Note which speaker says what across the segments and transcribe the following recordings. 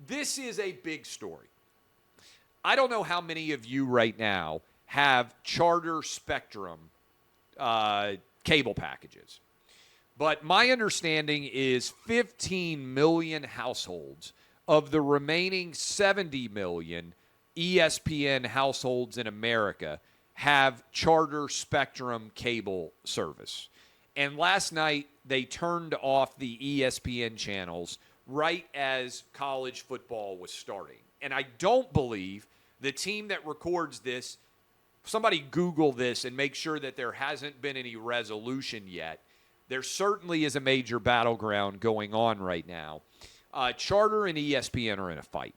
Speaker 1: this is a big story. I don't know how many of you right now have Charter Spectrum cable packages. But my understanding is 15 million households of the remaining 70 million ESPN households in America have Charter Spectrum cable service. And last night, they turned off the ESPN channels right as college football was starting. And I don't believe the team that records this, somebody Google this and make sure that there hasn't been any resolution yet. There certainly is a major battleground going on right now. Charter and ESPN are in a fight.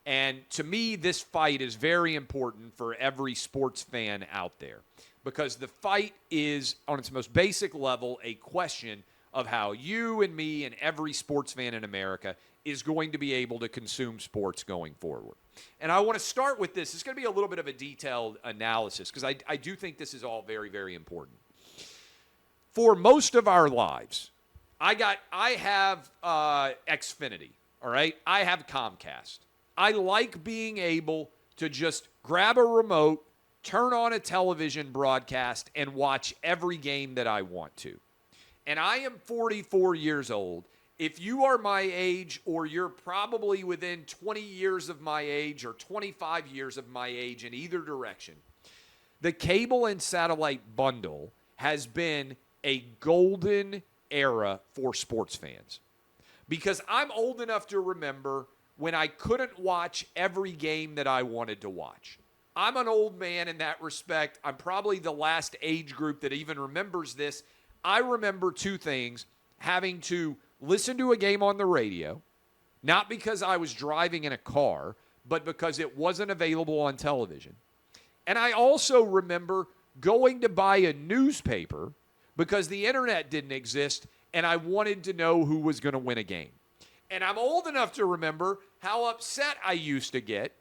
Speaker 1: And to me, this fight is very important for every sports fan out there because the fight is, on its most basic level, a question of how you and me and every sports fan in America is going to be able to consume sports going forward. And I want to start with this. It's going to be a little bit of a detailed analysis because I do think this is all very, very important. For most of our lives, I have Xfinity, all right? I have Comcast. I like being able to just grab a remote, turn on a television broadcast, and watch every game that I want to. And I am 44 years old. If you are my age or you're probably within 20 years of my age or 25 years of my age in either direction, the cable and satellite bundle has been a golden era for sports fans. Because I'm old enough to remember when I couldn't watch every game that I wanted to watch. I'm an old man in that respect. I'm probably the last age group that even remembers this. I remember two things: having to listen to a game on the radio, not because I was driving in a car, but because it wasn't available on television. And I also remember going to buy a newspaper because the internet didn't exist and I wanted to know who was going to win a game. And I'm old enough to remember how upset I used to get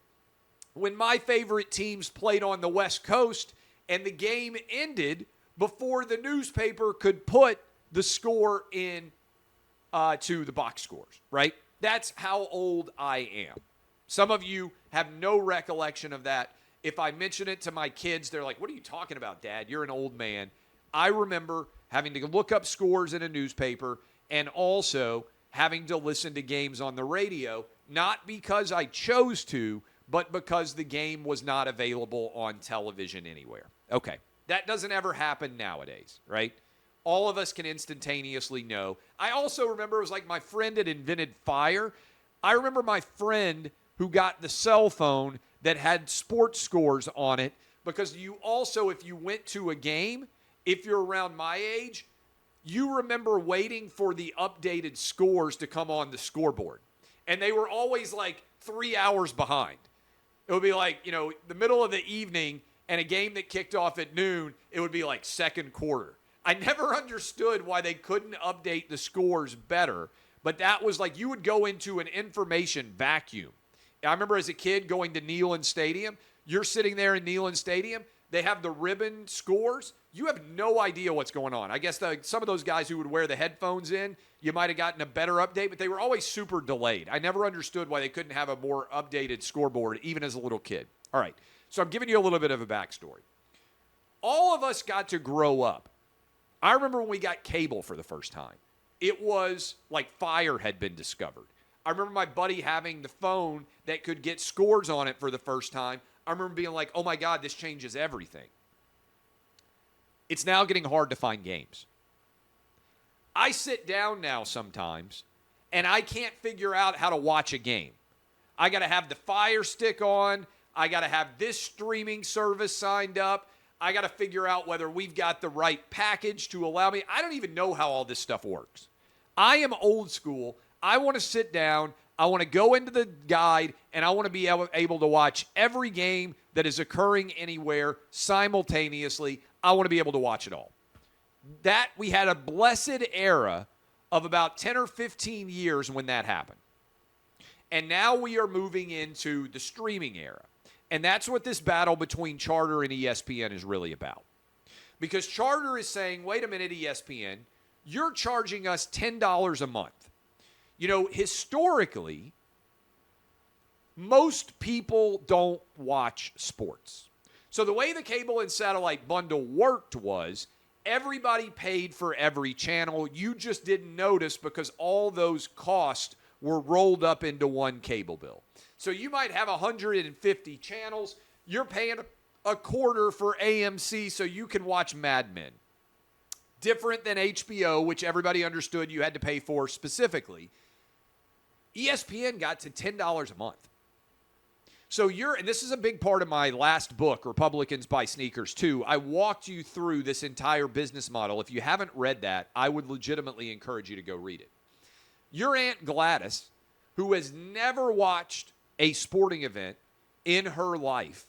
Speaker 1: when my favorite teams played on the West Coast and the game ended before the newspaper could put the score in to the box scores, right? That's how old I am. Some of you have no recollection of that. If I mention it to my kids, they're like, "What are you talking about, Dad? You're an old man." I remember having to look up scores in a newspaper and also having to listen to games on the radio, not because I chose to, but because the game was not available on television anywhere. Okay, that doesn't ever happen nowadays, right? All of us can instantaneously know. I also remember it was like my friend had invented fire. I remember my friend who got the cell phone that had sports scores on it because you also, if you went to a game, if you're around my age, you remember waiting for the updated scores to come on the scoreboard. And they were always like 3 hours behind. It would be like, the middle of the evening and a game that kicked off at noon, it would be like second quarter. I never understood why they couldn't update the scores better, but that was like you would go into an information vacuum. I remember as a kid going to Neyland Stadium. You're sitting there in Neyland Stadium. They have the ribbon scores. You have no idea what's going on. I guess some of those guys who would wear the headphones in, you might have gotten a better update, but they were always super delayed. I never understood why they couldn't have a more updated scoreboard, even as a little kid. All right, so I'm giving you a little bit of a backstory. All of us got to grow up. I remember when we got cable for the first time. It was like fire had been discovered. I remember my buddy having the phone that could get scores on it for the first time. I remember being like, oh my God, this changes everything. It's now getting hard to find games. I sit down now sometimes, and I can't figure out how to watch a game. I got to have the Fire Stick on. I got to have this streaming service signed up. I got to figure out whether we've got the right package to allow me. I don't even know how all this stuff works. I am old school. I want to sit down. I want to go into the guide, and I want to be able to watch every game that is occurring anywhere simultaneously. I want to be able to watch it all. That we had a blessed era of about 10 or 15 years when that happened. And now we are moving into the streaming era. And that's what this battle between Charter and ESPN is really about. Because Charter is saying, wait a minute, ESPN, you're charging us $10 a month. Historically, most people don't watch sports. So the way the cable and satellite bundle worked was everybody paid for every channel. You just didn't notice because all those costs were rolled up into one cable bill. So you might have 150 channels. You're paying a quarter for AMC so you can watch Mad Men. Different than HBO, which everybody understood you had to pay for specifically. ESPN got to $10 a month. So and this is a big part of my last book, Republicans Buy Sneakers Too. I walked you through this entire business model. If you haven't read that, I would legitimately encourage you to go read it. Your Aunt Gladys, who has never watched a sporting event in her life,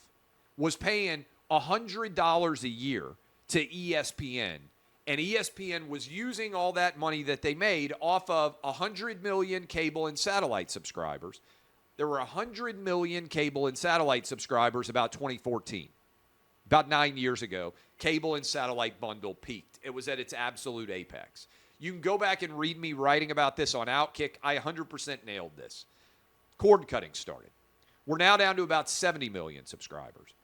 Speaker 1: was paying $100 a year to ESPN. And ESPN was using all that money that they made off of 100 million cable and satellite subscribers. There were 100 million cable and satellite subscribers about 2014. About 9 years ago, cable and satellite bundle peaked. It was at its absolute apex. You can go back and read me writing about this on OutKick. I 100% nailed this. Cord cutting started. We're now down to about 70 million subscribers.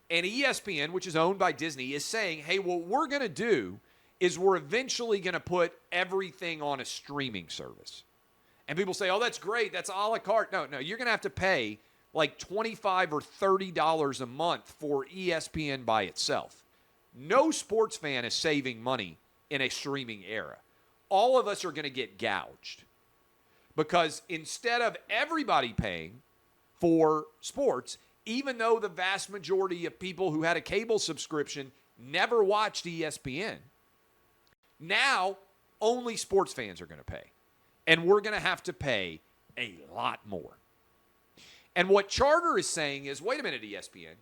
Speaker 1: And ESPN, which is owned by Disney, is saying, hey, what we're going to do is we're eventually going to put everything on a streaming service. And people say, oh, that's great. That's a la carte. No, you're going to have to pay like $25 or $30 a month for ESPN by itself. No sports fan is saving money in a streaming era. All of us are going to get gouged because instead of everybody paying for sports, even though the vast majority of people who had a cable subscription never watched ESPN, now only sports fans are going to pay. And we're going to have to pay a lot more. And what Charter is saying is, wait a minute, ESPN,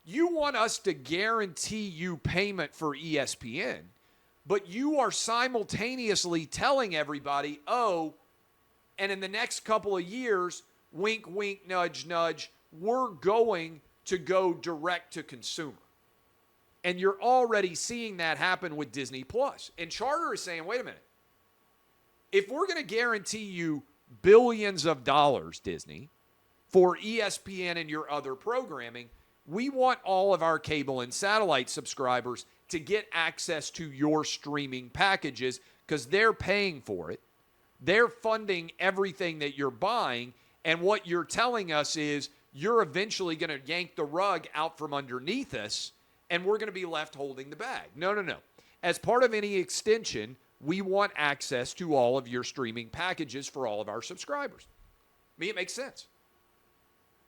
Speaker 1: you want us to guarantee you payment for ESPN, but you are simultaneously telling everybody, oh, and in the next couple of years, wink, wink, nudge, nudge, we're going to go direct to consumer. And you're already seeing that happen with Disney Plus. And Charter is saying, wait a minute. If we're going to guarantee you billions of dollars, Disney, for ESPN and your other programming, we want all of our cable and satellite subscribers to get access to your streaming packages because they're paying for it. They're funding everything that you're buying. And what you're telling us is you're eventually going to yank the rug out from underneath us and we're going to be left holding the bag. No. As part of any extension, we want access to all of your streaming packages for all of our subscribers. I mean, it makes sense.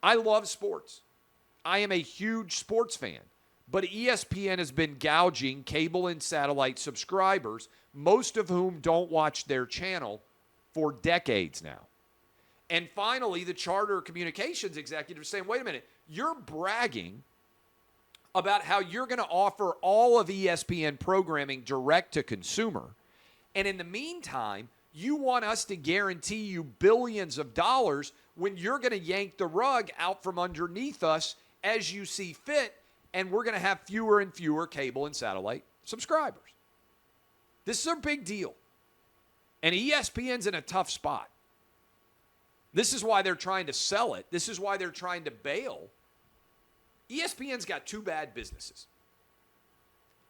Speaker 1: I love sports. I am a huge sports fan. But ESPN has been gouging cable and satellite subscribers, most of whom don't watch their channel for decades now. And finally, the Charter Communications executive is saying, wait a minute, you're bragging about how you're going to offer all of ESPN programming direct to consumer. And in the meantime, you want us to guarantee you billions of dollars when you're going to yank the rug out from underneath us as you see fit, and we're going to have fewer and fewer cable and satellite subscribers. This is a big deal. And ESPN's in a tough spot. This is why they're trying to sell it. This is why they're trying to bail. ESPN's got two bad businesses.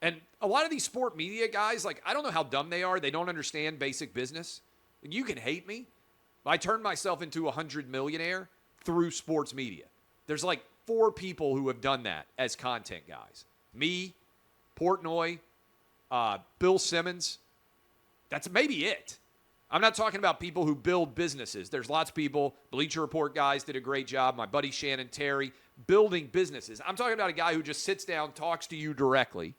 Speaker 1: And a lot of these sport media guys, like, I don't know how dumb they are. They don't understand basic business. And you can hate me. I turned myself into a 100 millionaire through sports media. There's like 4 people who have done that as content guys. Me, Portnoy, Bill Simmons. That's maybe it. I'm not talking about people who build businesses. There's lots of people. Bleacher Report guys did a great job. My buddy Shannon Terry, building businesses. I'm talking about a guy who just sits down, talks to you directly,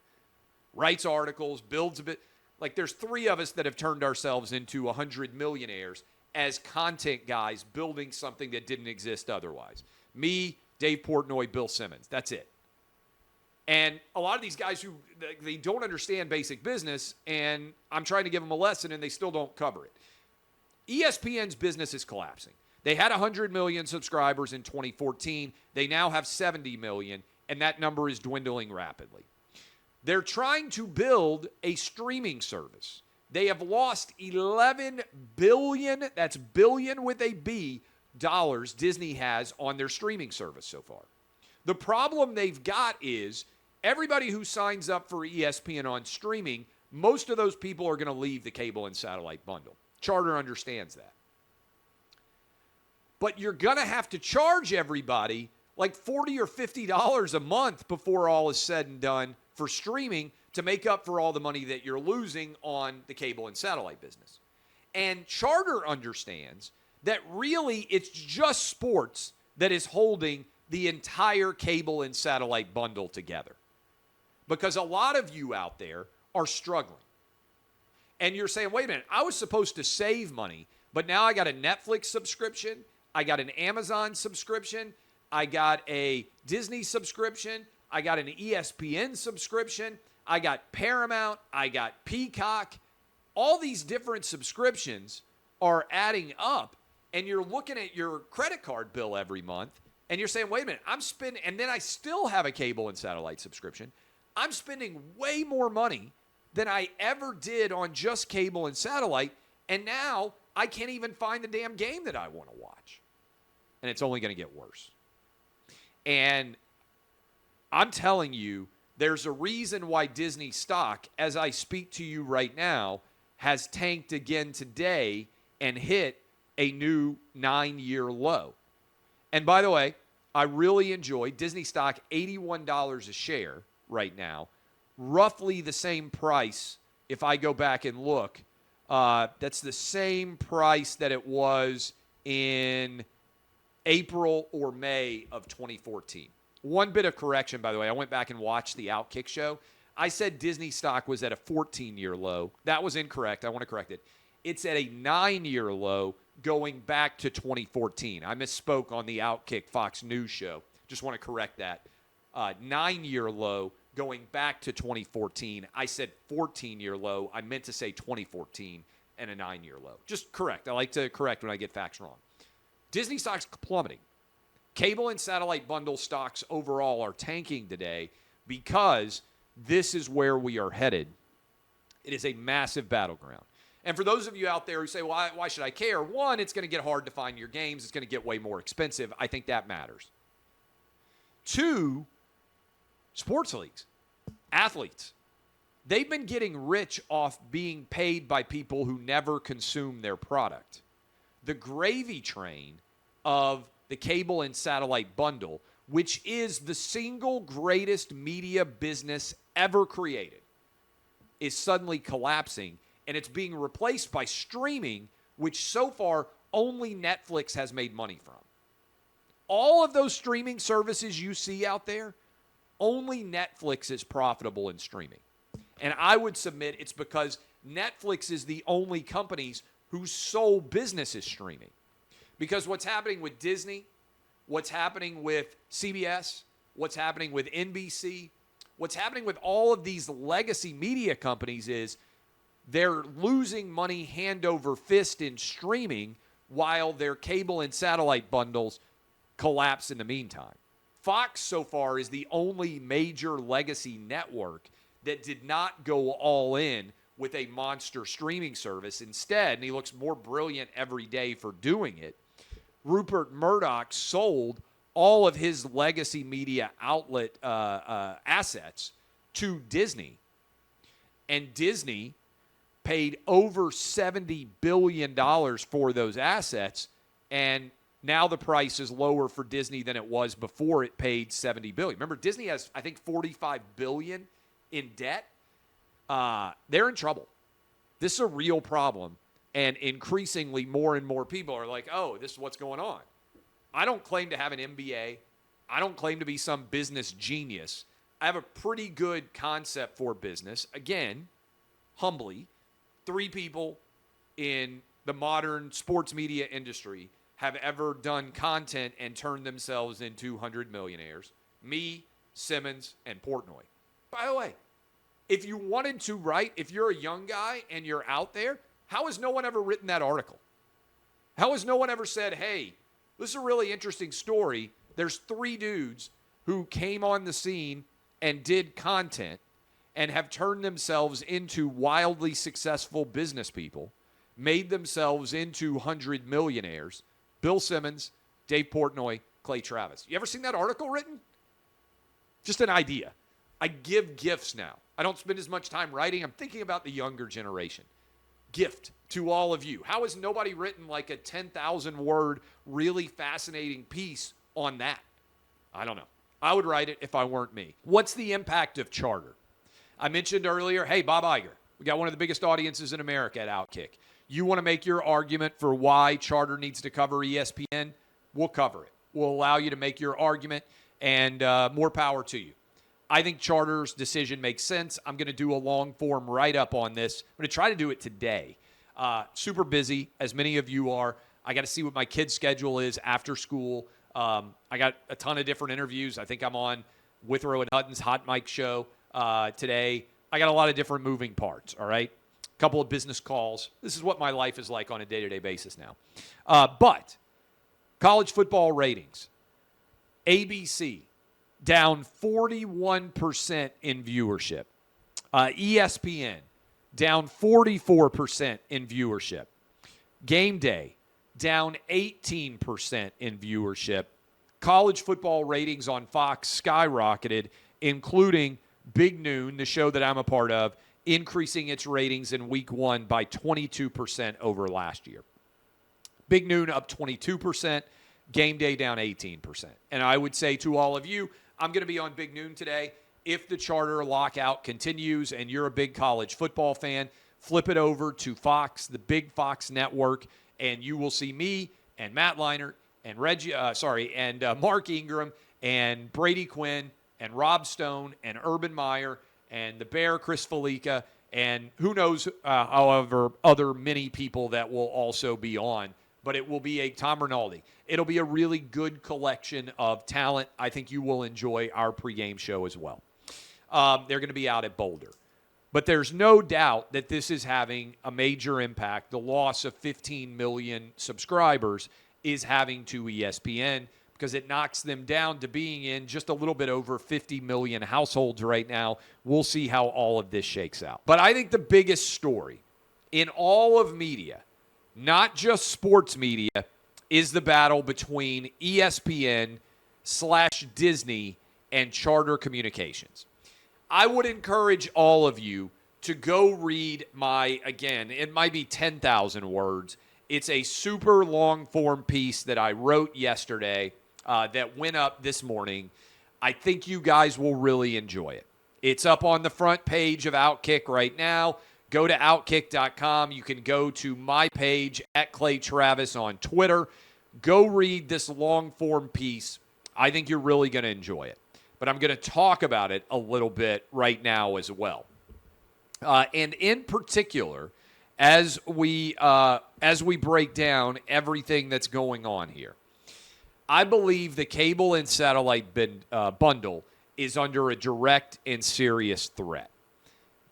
Speaker 1: writes articles, builds a bit. Like, there's 3 of us that have turned ourselves into 100 millionaires as content guys building something that didn't exist otherwise. Me, Dave Portnoy, Bill Simmons. That's it. And a lot of these guys who they don't understand basic business, and I'm trying to give them a lesson, and they still don't cover it. ESPN's business is collapsing. They had 100 million subscribers in 2014. They now have 70 million, and that number is dwindling rapidly. They're trying to build a streaming service. They have lost $11 billion, that's billion with a B, dollars Disney has on their streaming service so far. The problem they've got is everybody who signs up for ESPN on streaming, most of those people are going to leave the cable and satellite bundle. Charter understands that. But you're going to have to charge everybody like $40 or $50 a month before all is said and done for streaming to make up for all the money that you're losing on the cable and satellite business. And Charter understands that really it's just sports that is holding the entire cable and satellite bundle together. Because a lot of you out there are struggling. And you're saying, wait a minute, I was supposed to save money, but now I got a Netflix subscription, I got an Amazon subscription, I got a Disney subscription, I got an ESPN subscription, I got Paramount, I got Peacock. All these different subscriptions are adding up, and you're looking at your credit card bill every month, and you're saying, wait a minute, I'm spending, and then I still have a cable and satellite subscription. I'm spending way more money than I ever did on just cable and satellite, and now I can't even find the damn game that I want to watch. And it's only going to get worse. And I'm telling you, there's a reason why Disney stock, as I speak to you right now, has tanked again today and hit a new 9-year low. And by the way, I really enjoy Disney stock, $81 a share right now, roughly the same price if I go back and look. That's the same price that it was in April or May of 2014. One bit of correction, by the way. I went back and watched the OutKick show. I said Disney stock was at a 14-year low. That was incorrect. I want to correct it. It's at a 9-year low going back to 2014. I misspoke on the OutKick Fox News show. Just want to correct that. 9-year low going back to 2014. I said 14-year low. I meant to say 2014 and a 9-year low. Just correct. I like to correct when I get facts wrong. Disney stock's plummeting. Cable and satellite bundle stocks overall are tanking today because this is where we are headed. It is a massive battleground. And for those of you out there who say, well, why should I care? One, it's going to get hard to find your games. It's going to get way more expensive. I think that matters. Two, sports leagues, athletes. They've been getting rich off being paid by people who never consume their product. The gravy train of the cable and satellite bundle, which is the single greatest media business ever created, is suddenly collapsing, and it's being replaced by streaming, which so far only Netflix has made money from. All of those streaming services you see out there, only Netflix is profitable in streaming. And I would submit it's because Netflix is the only company whose sole business is streaming. Because what's happening with Disney, what's happening with CBS, what's happening with NBC, what's happening with all of these legacy media companies is they're losing money hand over fist in streaming while their cable and satellite bundles collapse in the meantime. Fox so far is the only major legacy network that did not go all in with a monster streaming service. Instead, and he looks more brilliant every day for doing it, Rupert Murdoch sold all of his legacy media outlet assets to Disney. And Disney paid over $70 billion for those assets, and now the price is lower for Disney than it was before it paid $70 billion. Remember, Disney has, I think, $45 billion in debt. They're in trouble. This is a real problem, and increasingly more and more people are like, oh, this is what's going on. I don't claim to have an MBA. I don't claim to be some business genius. I have a pretty good concept for business. Again, humbly, 3 people in the modern sports media industry have ever done content and turned themselves into 100 millionaires. Me, Simmons, and Portnoy. By the way, if you wanted to write, if you're a young guy and you're out there, how has no one ever written that article? How has no one ever said, hey, this is a really interesting story. There's 3 dudes who came on the scene and did content and have turned themselves into wildly successful business people, made themselves into 100 millionaires. Bill Simmons, Dave Portnoy, Clay Travis. You ever seen that article written? Just an idea. I give gifts now. I don't spend as much time writing. I'm thinking about the younger generation. Gift to all of you. How has nobody written like a 10,000 word, really fascinating piece on that? I don't know. I would write it if I weren't me. What's the impact of charter? I mentioned earlier, hey, Bob Iger. We got one of the biggest audiences in America at OutKick. You want to make your argument for why charter needs to cover ESPN? We'll cover it. We'll allow you to make your argument, and more power to you. I think charter's decision makes sense. I'm going to do a long-form write-up on this. I'm going to try to do it today. Super busy, as many of you are. I got to see what my kid's schedule is after school. I got a ton of different interviews. I think I'm on Withrow and Hutton's Hot Mic show today. I got a lot of different moving parts, all right? A couple of business calls. This is what my life is like on a day-to-day basis now. But college football ratings. ABC, down 41% in viewership. ESPN, down 44% in viewership. Game Day, down 18% in viewership. College football ratings on Fox skyrocketed, including Big Noon, the show that I'm a part of, increasing its ratings in week 1 by 22% over last year. Big Noon up 22%, Game Day down 18%. And I would say to all of you, I'm going to be on Big Noon today. If the charter lockout continues and you're a big college football fan, flip it over to Fox, the big Fox network, and you will see me and Matt Leinart and Mark Ingram and Brady Quinn and Rob Stone and Urban Meyer and the Bear Chris Felica and who knows, however, other many people that will also be on. But it will be a Tom Rinaldi. It'll be a really good collection of talent. I think you will enjoy our pregame show as well. They're going to be out at Boulder. But there's no doubt that this is having a major impact. The loss of 15 million subscribers is having to ESPN because it knocks them down to being in just a little bit over 50 million households right now. We'll see how all of this shakes out. But I think the biggest story in all of media, not just sports media, is the battle between ESPN/Disney and Charter Communications. I would encourage all of you to go read it might be 10,000 words. It's a super long-form piece that I wrote yesterday that went up this morning. I think you guys will really enjoy it. It's up on the front page of OutKick right now. Go to OutKick.com. You can go to my page at Clay Travis on Twitter. Go read this long-form piece. I think you're really going to enjoy it. But I'm going to talk about it a little bit right now as well. And in particular, as we break down everything that's going on here, I believe the cable and satellite bundle is under a direct and serious threat.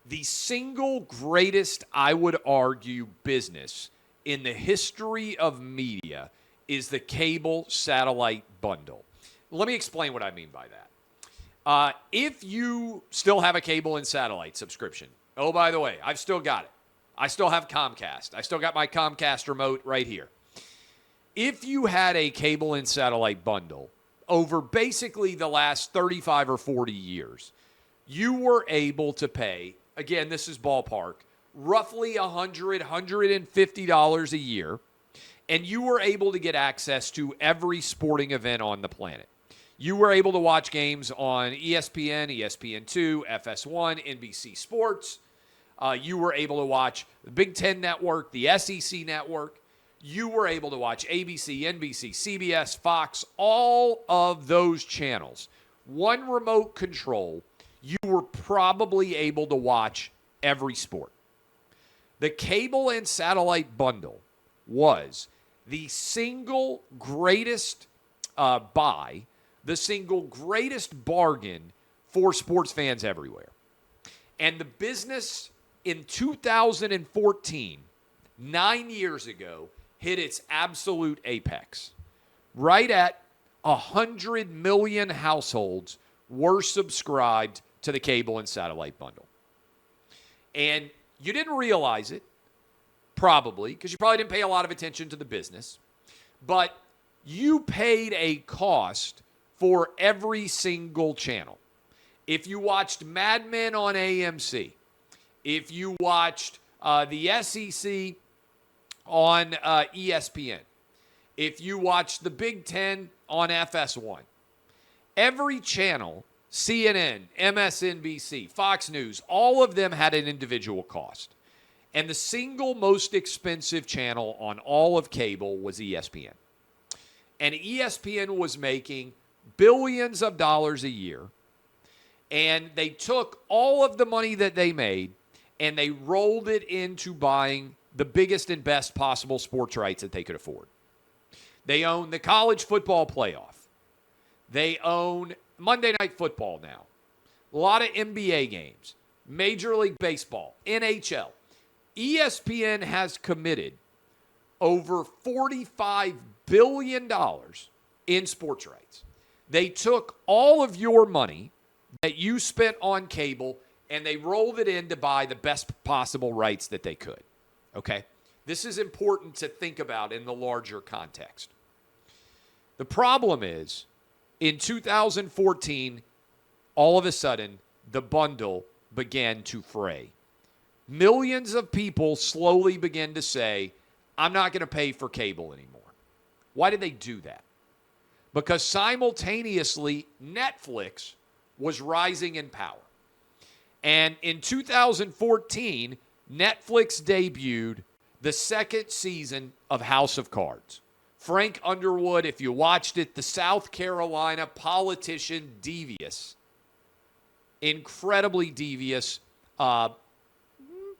Speaker 1: The single greatest, I would argue, business in the history of media is the cable satellite bundle. Let me explain what I mean by that. If you still have a cable and satellite subscription, oh, by the way, I've still got it. I still have Comcast. I still got my Comcast remote right here. If you had a cable and satellite bundle over basically the last 35 or 40 years, you were able to pay, again, this is ballpark, roughly $100, $150 a year, and you were able to get access to every sporting event on the planet. You were able to watch games on ESPN, ESPN2, FS1, NBC Sports. You were able to watch the Big Ten Network, the SEC Network. You were able to watch ABC, NBC, CBS, Fox, all of those channels. One remote control, you were probably able to watch every sport. The cable and satellite bundle was the single greatest buy, the single greatest bargain for sports fans everywhere. And the business in 2014, 9 years ago, hit its absolute apex. Right at 100 million households were subscribed to the cable and satellite bundle. And you didn't realize it, probably, because you probably didn't pay a lot of attention to the business. but you paid a cost for every single channel. If you watched Mad Men on AMC, if you watched the SEC on ESPN, if you watched the Big Ten on FS1, every channel, CNN, MSNBC, Fox News, all of them had an individual cost. And the single most expensive channel on all of cable was ESPN. And ESPN was making billions of dollars a year. And they took all of the money that they made and they rolled it into buying the biggest and best possible sports rights that they could afford. They own the college football playoff. They own Monday Night Football now. A lot of NBA games. Major League Baseball. NHL. ESPN has committed over $45 billion in sports rights. They took all of your money that you spent on cable and they rolled it in to buy the best possible rights that they could. Okay? This is important to think about in the larger context. The problem is, in 2014, all of a sudden, the bundle began to fray. Millions of people slowly began to say, I'm not going to pay for cable anymore. Why did they do that? Because simultaneously, Netflix was rising in power. And in 2014, Netflix debuted the second season of House of Cards. Frank Underwood, if you watched it, the South Carolina politician, devious, incredibly devious,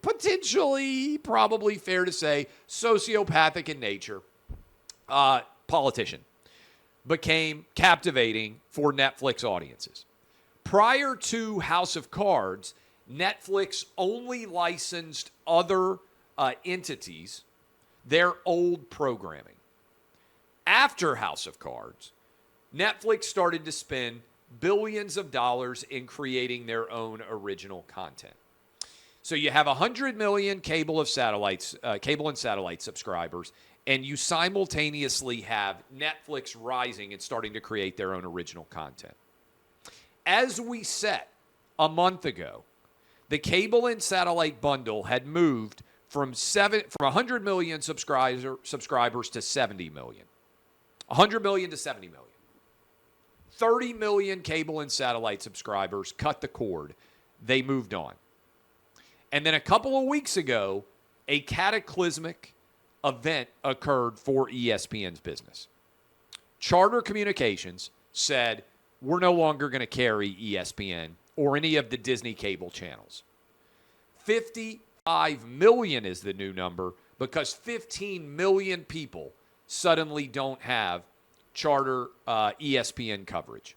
Speaker 1: potentially, probably fair to say, sociopathic in nature, politician, became captivating for Netflix audiences. Prior to House of Cards, Netflix only licensed other entities their old programming. After House of Cards, Netflix started to spend billions of dollars in creating their own original content. So you have 100 million cable and satellite subscribers, and you simultaneously have Netflix rising and starting to create their own original content. As we said a month ago, the cable and satellite bundle had moved from 100 million subscribers to 70 million. 100 million to 70 million. 30 million cable and satellite subscribers cut the cord. They moved on. And then a couple of weeks ago, a cataclysmic event occurred for ESPN's business. Charter Communications said, we're no longer going to carry ESPN or any of the Disney cable channels. 55 million is the new number because 15 million people suddenly don't have Charter ESPN coverage.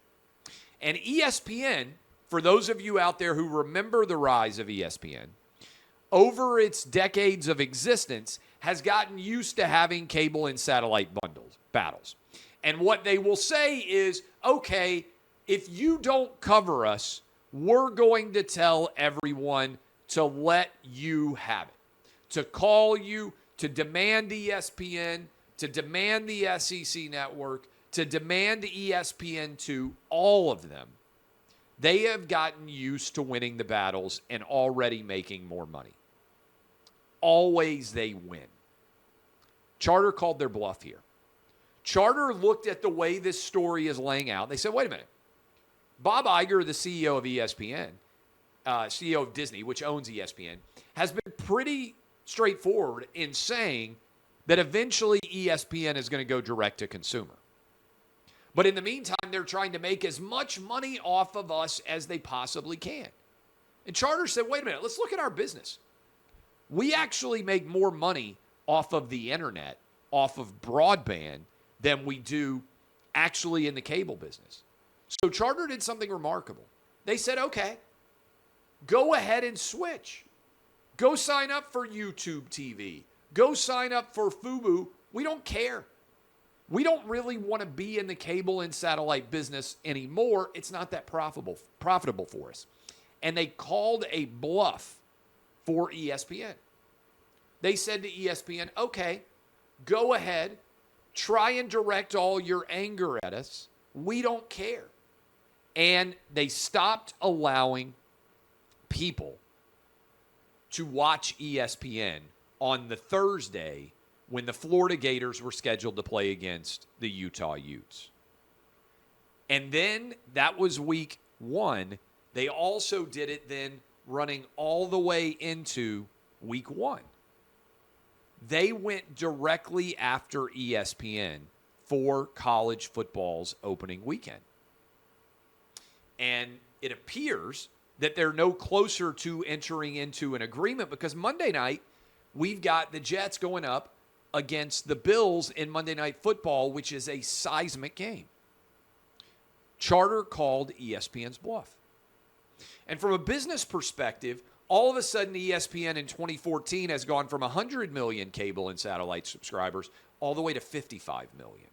Speaker 1: And ESPN, for those of you out there who remember the rise of ESPN, over its decades of existence, has gotten used to having cable and satellite battles. And what they will say is, okay, if you don't cover us, we're going to tell everyone to let you have it, to call you, to demand ESPN, to demand the SEC network, to demand ESPN2, all of them. They have gotten used to winning the battles and already making more money. Always they win. Charter called their bluff here. Charter looked at the way this story is laying out. They said, wait a minute. Bob Iger, the CEO of ESPN, CEO of Disney, which owns ESPN, has been pretty straightforward in saying that eventually ESPN is going to go direct to consumer. But in the meantime, they're trying to make as much money off of us as they possibly can. And Charter said, wait a minute, let's look at our business. We actually make more money off of the internet, off of broadband, than we do actually in the cable business. So Charter did something remarkable. They said, okay, go ahead and switch. Go sign up for YouTube TV. Go sign up for Fubo. We don't care. We don't really want to be in the cable and satellite business anymore. It's not that profitable for us. And they called a bluff for ESPN. They said to ESPN, okay, go ahead Try and direct all your anger at us. We don't care. And they stopped allowing people to watch ESPN on the Thursday when the Florida Gators were scheduled to play against the Utah Utes. And then that was week 1. They also did it then running all the way into week 1. They went directly after ESPN for college football's opening weekend. And it appears that they're no closer to entering into an agreement because Monday night, we've got the Jets going up against the Bills in Monday Night Football, which is a seismic game. Charter called ESPN's bluff. And from a business perspective, all of a sudden ESPN in 2014 has gone from 100 million cable and satellite subscribers all the way to 55 million.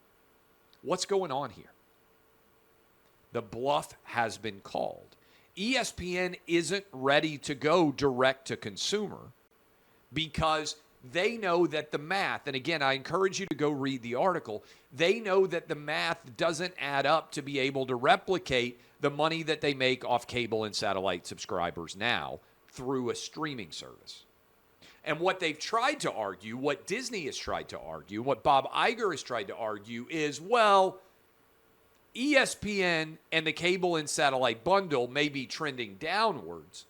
Speaker 1: What's going on here? The bluff has been called. ESPN isn't ready to go direct to consumer because they know that the math, and again, I encourage you to go read the article, they know that the math doesn't add up to be able to replicate the money that they make off cable and satellite subscribers now through a streaming service. And what they've tried to argue, what Disney has tried to argue, what Bob Iger has tried to argue is, well, ESPN and the cable and satellite bundle may be trending downwards,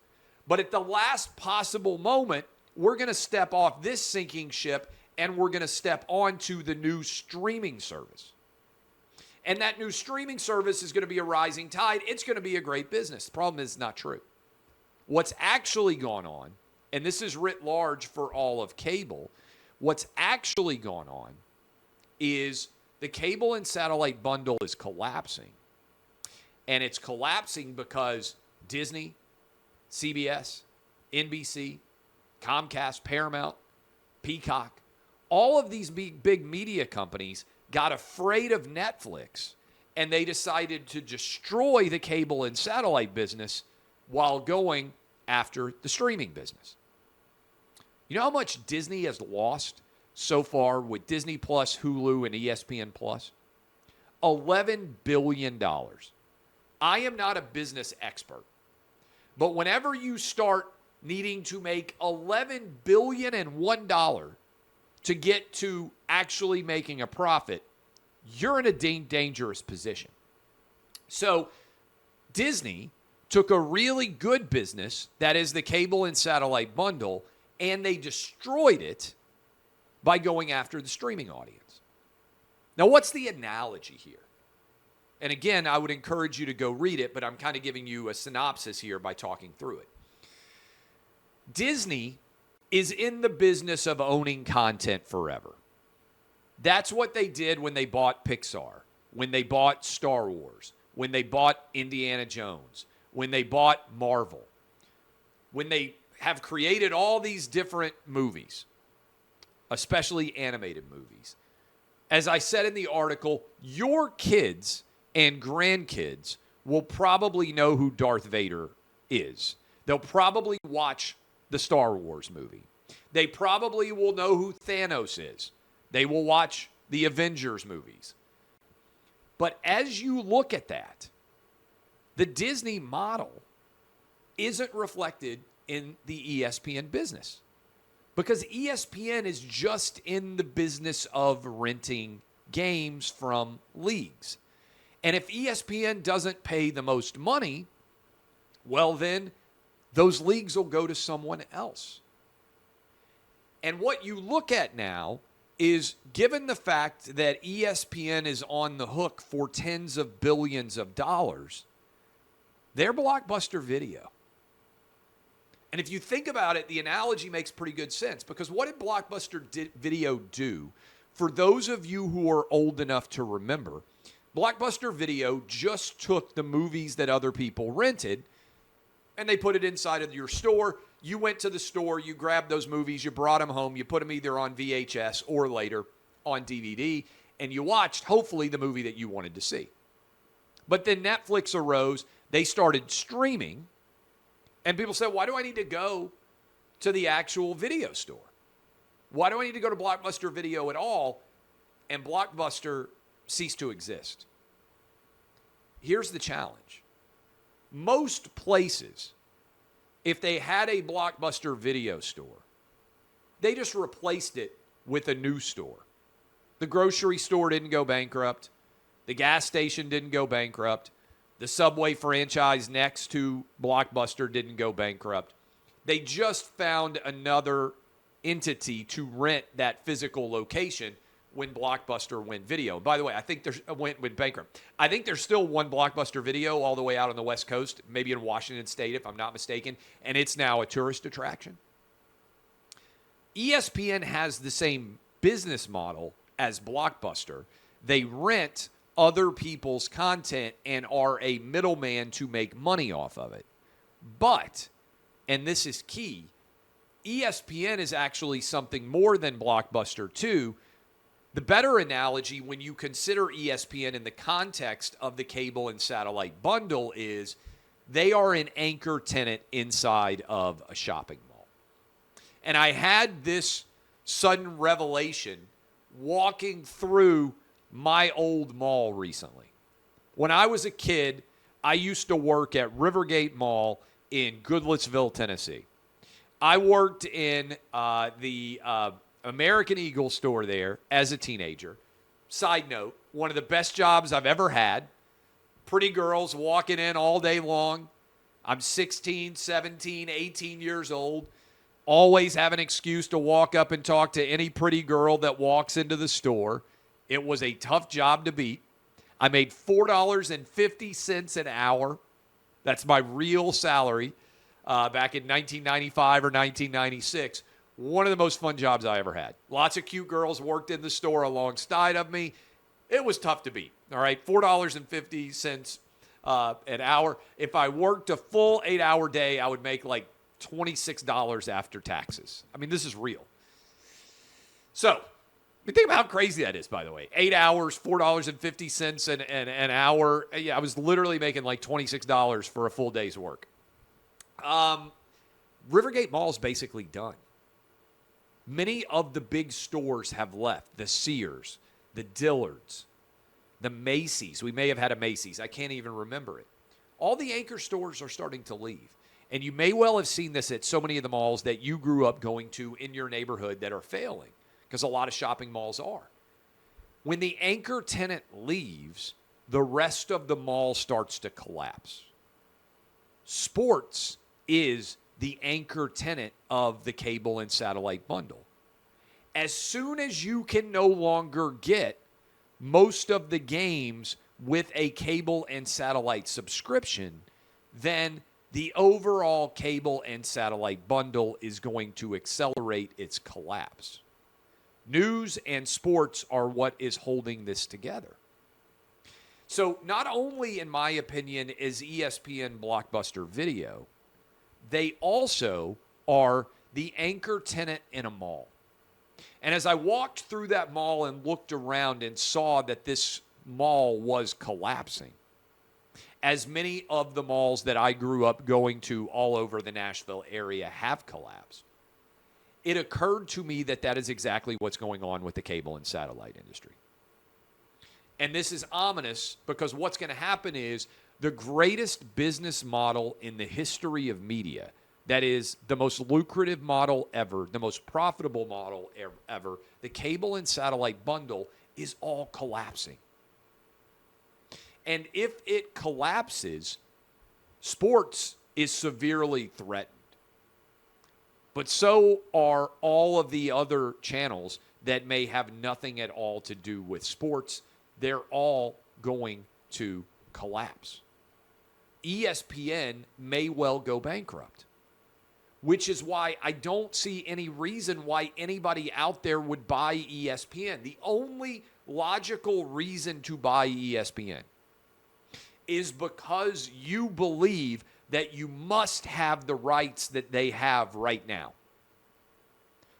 Speaker 1: but at the last possible moment, we're going to step off this sinking ship and we're going to step onto the new streaming service. And that new streaming service is going to be a rising tide. It's going to be a great business. The problem is it's not true. What's actually gone on, and this is writ large for all of cable, what's actually gone on is the cable and satellite bundle is collapsing. And it's collapsing because Disney, CBS, NBC, Comcast, Paramount, Peacock, all of these big media companies got afraid of Netflix and they decided to destroy the cable and satellite business while going after the streaming business. You know how much Disney has lost so far with Disney Plus, Hulu, and ESPN Plus? $11 billion. I am not a business expert, but whenever you start needing to make $11 billion and $1 to get to actually making a profit, you're in a dangerous position. So Disney took a really good business, that is the cable and satellite bundle, and they destroyed it by going after the streaming audience. Now, what's the analogy here? And again, I would encourage you to go read it, but I'm kind of giving you a synopsis here by talking through it. Disney is in the business of owning content forever. That's what they did when they bought Pixar, when they bought Star Wars, when they bought Indiana Jones, when they bought Marvel, when they have created all these different movies, especially animated movies. As I said in the article, your kids and grandkids will probably know who Darth Vader is. They'll probably watch the Star Wars movie. They probably will know who Thanos is. They will watch the Avengers movies. But as you look at that, the Disney model isn't reflected in the ESPN business because ESPN is just in the business of renting games from leagues. And if ESPN doesn't pay the most money, well then, those leagues will go to someone else. And what you look at now is, given the fact that ESPN is on the hook for tens of billions of dollars, they're Blockbuster Video. And if you think about it, the analogy makes pretty good sense, because what did Blockbuster Video do? For those of you who are old enough to remember, Blockbuster Video just took the movies that other people rented and they put it inside of your store. You went to the store, you grabbed those movies, you brought them home, you put them either on VHS or later on DVD, and you watched, hopefully, the movie that you wanted to see. But then Netflix arose, they started streaming, and people said, why do I need to go to the actual video store? Why do I need to go to Blockbuster Video at all? and Blockbuster cease to exist. Here's the challenge. Most places, if they had a Blockbuster video store, they just replaced it with a new store. The grocery store didn't go bankrupt. The gas station didn't go bankrupt. The Subway franchise next to Blockbuster didn't go bankrupt. They just found another entity to rent that physical location when Blockbuster went video. By the way, I think there's went bankrupt. I think there's still one Blockbuster video all the way out on the West Coast, maybe in Washington State, if I'm not mistaken, and it's now a tourist attraction. ESPN has the same business model as Blockbuster. They rent other people's content and are a middleman to make money off of it. But, and this is key, ESPN is actually something more than Blockbuster too. The better analogy when you consider ESPN in the context of the cable and satellite bundle is they are an anchor tenant inside of a shopping mall. And I had this sudden revelation walking through my old mall recently. When I was a kid, I used to work at Rivergate Mall in Goodlettsville, Tennessee. I worked in the American Eagle store there as a teenager. Side note, one of the best jobs I've ever had. Pretty girls walking in all day long. I'm 16, 17, 18 years old. Always have an excuse to walk up and talk to any pretty girl that walks into the store. It was a tough job to beat. I made $4.50 an hour. That's my real salary back in 1995 or 1996. One of the most fun jobs I ever had. Lots of cute girls worked in the store alongside of me. It was tough to beat. All right, $4.50 an hour. If I worked a full 8-hour day, I would make like $26 after taxes. I mean, this is real. So, think about how crazy that is, by the way. 8 hours, $4.50 an hour. Yeah, I was literally making like $26 for a full day's work. Rivergate Mall is basically done. Many of the big stores have left. The Sears, the Dillards, the Macy's. We may have had a Macy's. I can't even remember it. All the anchor stores are starting to leave. And you may well have seen this at so many of the malls that you grew up going to in your neighborhood that are failing, because a lot of shopping malls are. When the anchor tenant leaves, the rest of the mall starts to collapse. Sports is the anchor tenant of the cable and satellite bundle. As soon as you can no longer get most of the games with a cable and satellite subscription, then the overall cable and satellite bundle is going to accelerate its collapse. News and sports are what is holding this together. So not only, in my opinion, is ESPN Blockbuster Video, they also are the anchor tenant in a mall. And as I walked through that mall and looked around and saw that this mall was collapsing, as many of the malls that I grew up going to all over the Nashville area have collapsed, it occurred to me that that is exactly what's going on with the cable and satellite industry. And this is ominous because what's going to happen is the greatest business model in the history of media, that is the most lucrative model ever, the most profitable model ever, the cable and satellite bundle, is all collapsing. And if it collapses, sports is severely threatened. But so are all of the other channels that may have nothing at all to do with sports. They're all going to collapse. ESPN may well go bankrupt, which is why I don't see any reason why anybody out there would buy ESPN. The only logical reason to buy ESPN is because you believe that you must have the rights that they have right now.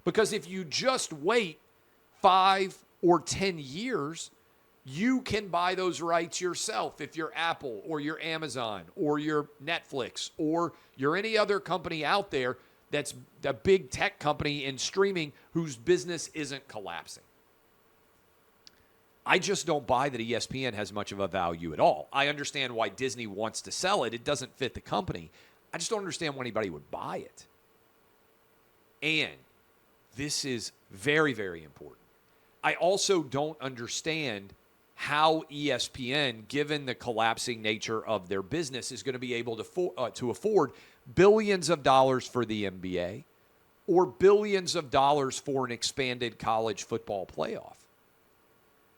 Speaker 1: Because if you just wait 5 or 10 years, you can buy those rights yourself if you're Apple or you're Amazon or you're Netflix or you're any other company out there that's a big tech company in streaming whose business isn't collapsing. I just don't buy that ESPN has much of a value at all. I understand why Disney wants to sell it. It doesn't fit the company. I just don't understand why anybody would buy it. And this is very, very important. I also don't understand how ESPN, given the collapsing nature of their business, is going to be able to afford billions of dollars for the NBA or billions of dollars for an expanded college football playoff.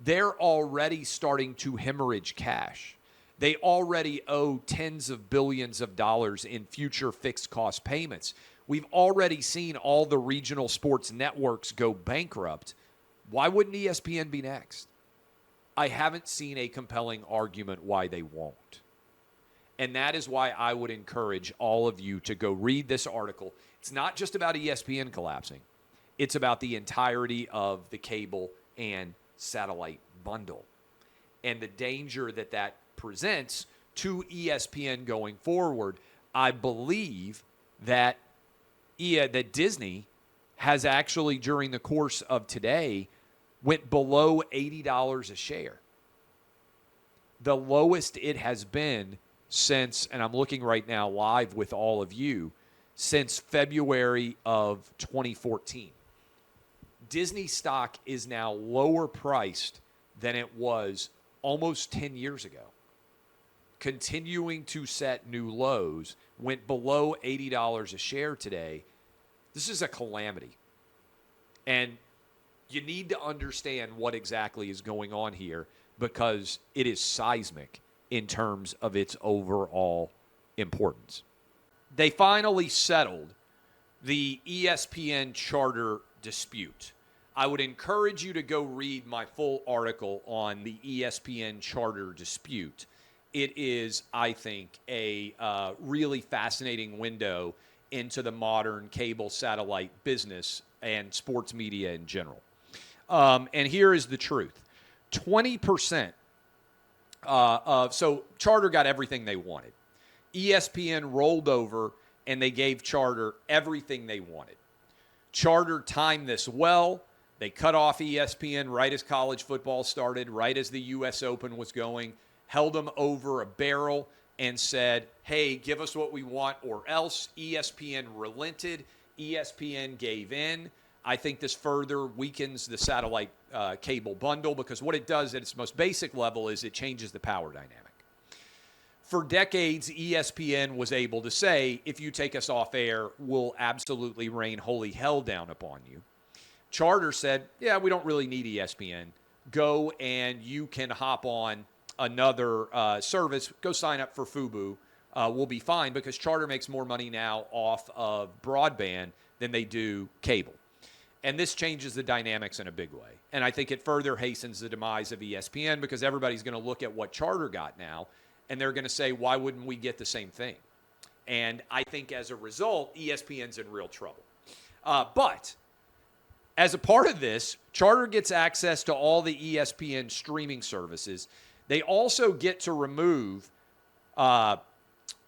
Speaker 1: They're already starting to hemorrhage cash. They already owe tens of billions of dollars in future fixed cost payments. We've already seen all the regional sports networks go bankrupt. Why wouldn't ESPN be next? I haven't seen a compelling argument why they won't. And that is why I would encourage all of you to go read this article. It's not just about ESPN collapsing. It's about the entirety of the cable and satellite bundle and the danger that that presents to ESPN going forward. I believe that Disney has actually, during the course of today, went below $80 a share. The lowest it has been since, and I'm looking right now live with all of you, since February of 2014. Disney stock is now lower priced than it was almost 10 years ago. Continuing to set new lows, went below $80 a share today. This is a calamity. And you need to understand what exactly is going on here because it is seismic in terms of its overall importance. They finally settled the ESPN charter dispute. I would encourage you to go read my full article on the ESPN charter dispute. It is, I think, a really fascinating window into the modern cable satellite business and sports media in general. And here is the truth. 20% so Charter got everything they wanted. ESPN rolled over and they gave Charter everything they wanted. Charter timed this well. They cut off ESPN right as college football started, right as the U.S. Open was going, held them over a barrel and said, hey, give us what we want or else. ESPN relented. ESPN gave in. I think this further weakens the satellite cable bundle because what it does at its most basic level is it changes the power dynamic. For decades, ESPN was able to say, if you take us off air, we'll absolutely rain holy hell down upon you. Charter said, yeah, we don't really need ESPN. Go and you can hop on another service. Go sign up for Fubo. We'll be fine because Charter makes more money now off of broadband than they do cable. And this changes the dynamics in a big way. And I think it further hastens the demise of ESPN because everybody's going to look at what Charter got now, and they're going to say, why wouldn't we get the same thing? And I think as a result, ESPN's in real trouble. But as a part of this, Charter gets access to all the ESPN streaming services. They also get to remove, I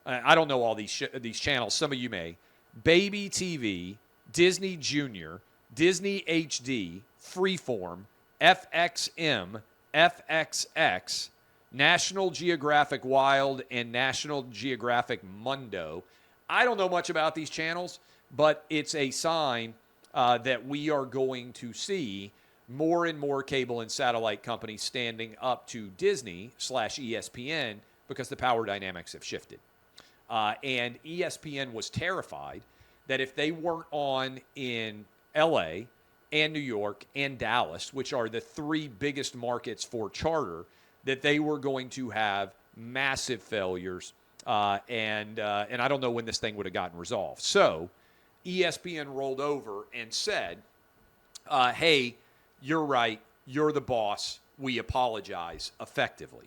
Speaker 1: don't know all these channels, some of you may, Baby TV, Disney Junior, Disney HD, Freeform, FXM, FXX, National Geographic Wild, and National Geographic Mundo. I don't know much about these channels, but it's a sign that we are going to see more and more cable and satellite companies standing up to Disney/ESPN because the power dynamics have shifted. And ESPN was terrified that if they weren't on in LA and New York and Dallas, which are the three biggest markets for Charter, that they were going to have massive failures. And I don't know when this thing would have gotten resolved. So ESPN rolled over and said, hey, you're right. You're the boss. We apologize effectively.